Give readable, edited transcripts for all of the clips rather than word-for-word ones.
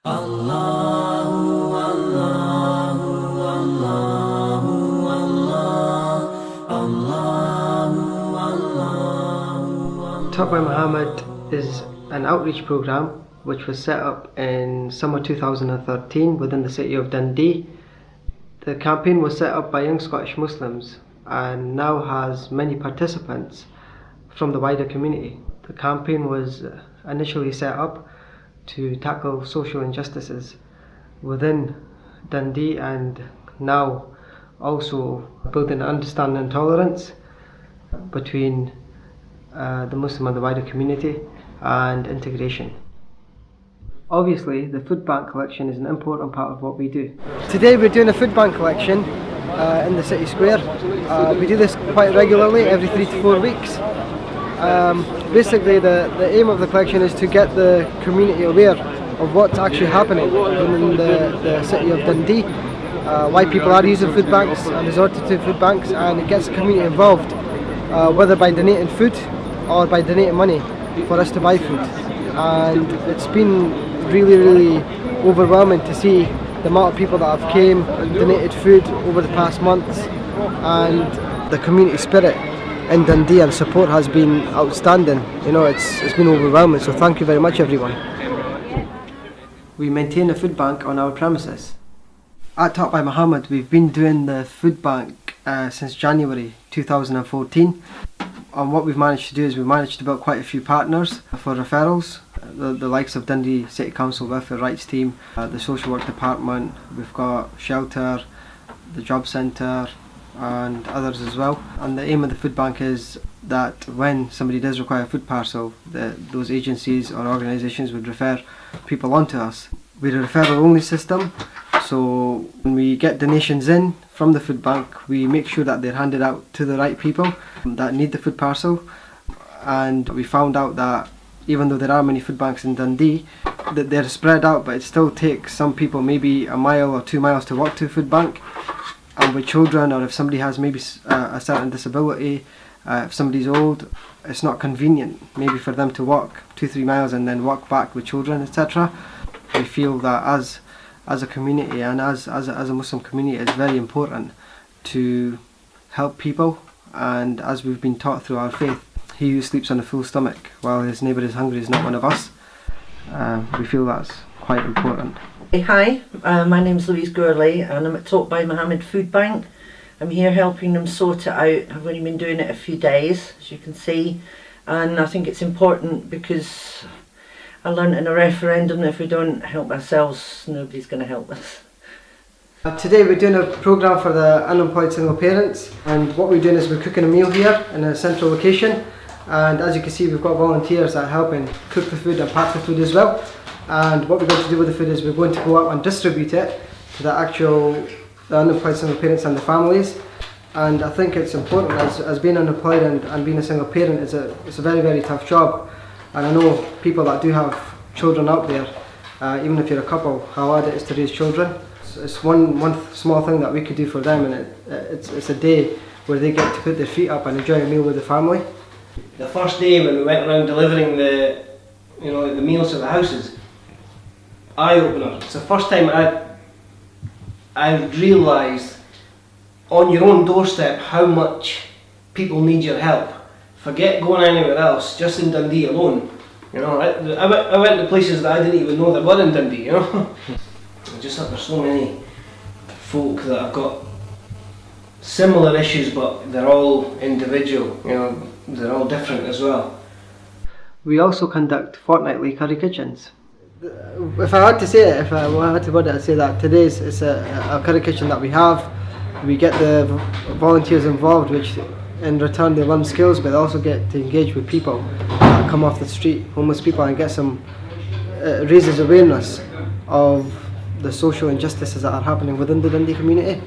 Taught by Muhammad is an outreach program which was set up in summer 2013 within the city of Dundee. The campaign was set up by young Scottish Muslims and now has many participants from the wider community. The campaign was initially set up to tackle social injustices within Dundee and now also building understanding and tolerance between the Muslim and the wider community and integration. Obviously, the food bank collection is an important part of what we do. Today we're doing a food bank collection in the city square. We do this quite regularly, every 3 to 4 weeks. Basically the aim of the collection is to get the community aware of what's actually happening in the city of Dundee, why people are using food banks and resorting to food banks, and it gets the community involved, whether by donating food or by donating money for us to buy food. And it's been really overwhelming to see the amount of people that have came and donated food over the past months, and the community spirit in Dundee and support has been outstanding. You know, it's been overwhelming, so thank you very much everyone. We maintain a food bank on our premises. At Taught by Muhammad, we've been doing the food bank since January 2014. And what we've managed to do is we've managed to build quite a few partners for referrals. The likes of Dundee City Council Welfare Rights Team, the Social Work Department, we've got Shelter, the Job Centre and others as well. And the aim of the food bank is that when somebody does require a food parcel, those agencies or organisations would refer people onto us. We're a referral only system, so when we get donations in from the food bank, we make sure that they're handed out to the right people that need the food parcel. And we found out that even though there are many food banks in Dundee, that they're spread out, but it still takes some people maybe a mile or 2 miles to walk to a food bank. And with children, or if somebody has maybe a certain disability, if somebody's old, it's not convenient maybe for them to walk 2-3 miles and then walk back with children, etc. We feel that as a community and as a Muslim community, it's very important to help people. And as we've been taught through our faith, he who sleeps on a full stomach while his neighbour is hungry is not one of us. We feel that's quite important. Hi, my name's Louise Gourley and I'm at Taught by Muhammad Food Bank. I'm here helping them sort it out. I've only been doing it a few days, as you can see, and I think it's important because I learned in a referendum that if we don't help ourselves, nobody's going to help us. Today we're doing a programme for the unemployed single parents, and what we're doing is we're cooking a meal here in a central location, and as you can see we've got volunteers that are helping cook the food and pack the food as well. And what we're going to do with the food is we're going to go out and distribute it to the unemployed single parents and the families. And I think it's important, as being unemployed and being a single parent it's a very tough job. And I know people that do have children out there, even if you're a couple, how hard it is to raise children. It's one small thing that we could do for them, and it's a day where they get to put their feet up and enjoy a meal with the family. The first day when we went around delivering the meals to the houses, eye-opener. It's the first time I realised on your own doorstep how much people need your help. Forget going anywhere else, just in Dundee alone. You know, I went to places that I didn't even know there were in Dundee, you know. Just that there's so many folk that have got similar issues, but they're all individual, you know, they're all different as well. We also conduct fortnightly curry kitchens. If I had to say it, if I had to word it, I'd say that today's it's a curry kitchen that we have. We get the volunteers involved, which in return they learn skills, but they also get to engage with people that come off the street, homeless people, and get some raises awareness of the social injustices that are happening within the Dundee community,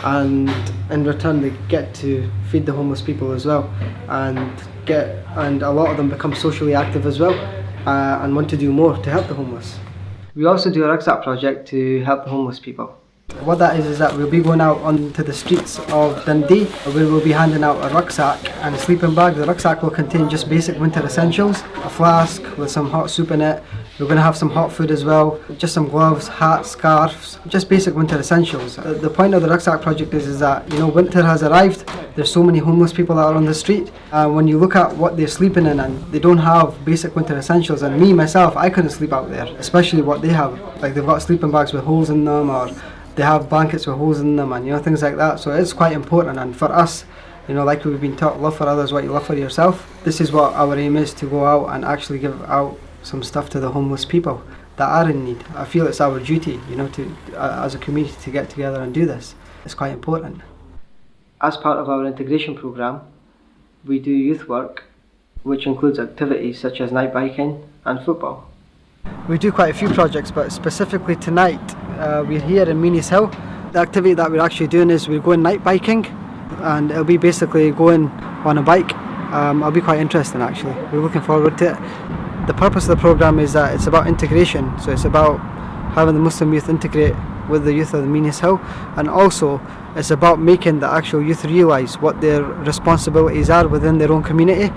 and in return they get to feed the homeless people as well, and a lot of them become socially active as well, and want to do more to help the homeless. We also do a rucksack project to help the homeless people. What that is that we'll be going out onto the streets of Dundee where we'll be handing out a rucksack and a sleeping bag. The rucksack will contain just basic winter essentials, a flask with some hot soup in it, We're going to have some hot food as well, just some gloves, hats, scarves, just basic winter essentials. The point of the Rucksack project is that, you know, winter has arrived. There's so many homeless people that are on the street. When you look at what they're sleeping in and they don't have basic winter essentials, and me myself, I couldn't sleep out there, especially what they have. Like they've got sleeping bags with holes in them, or they have blankets with holes in them, and you know, things like that. So it's quite important, and for us, you know, like we've been taught, love for others what you love for yourself. This is what our aim is, to go out and actually give out some stuff to the homeless people that are in need. I feel it's our duty, you know, to as a community, to get together and do this. It's quite important. As part of our integration programme, we do youth work, which includes activities such as night biking and football. We do quite a few projects, but specifically tonight, we're here in Meanies Hill. The activity that we're actually doing is we're going night biking, and it'll be basically going on a bike. It'll be quite interesting actually. We're looking forward to it. The purpose of the programme is that it's about integration, so it's about having the Muslim youth integrate with the youth of the Meanies Hill, and also it's about making the actual youth realise what their responsibilities are within their own community,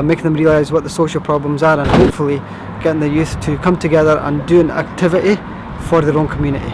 making them realise what the social problems are, and hopefully getting the youth to come together and do an activity for their own community.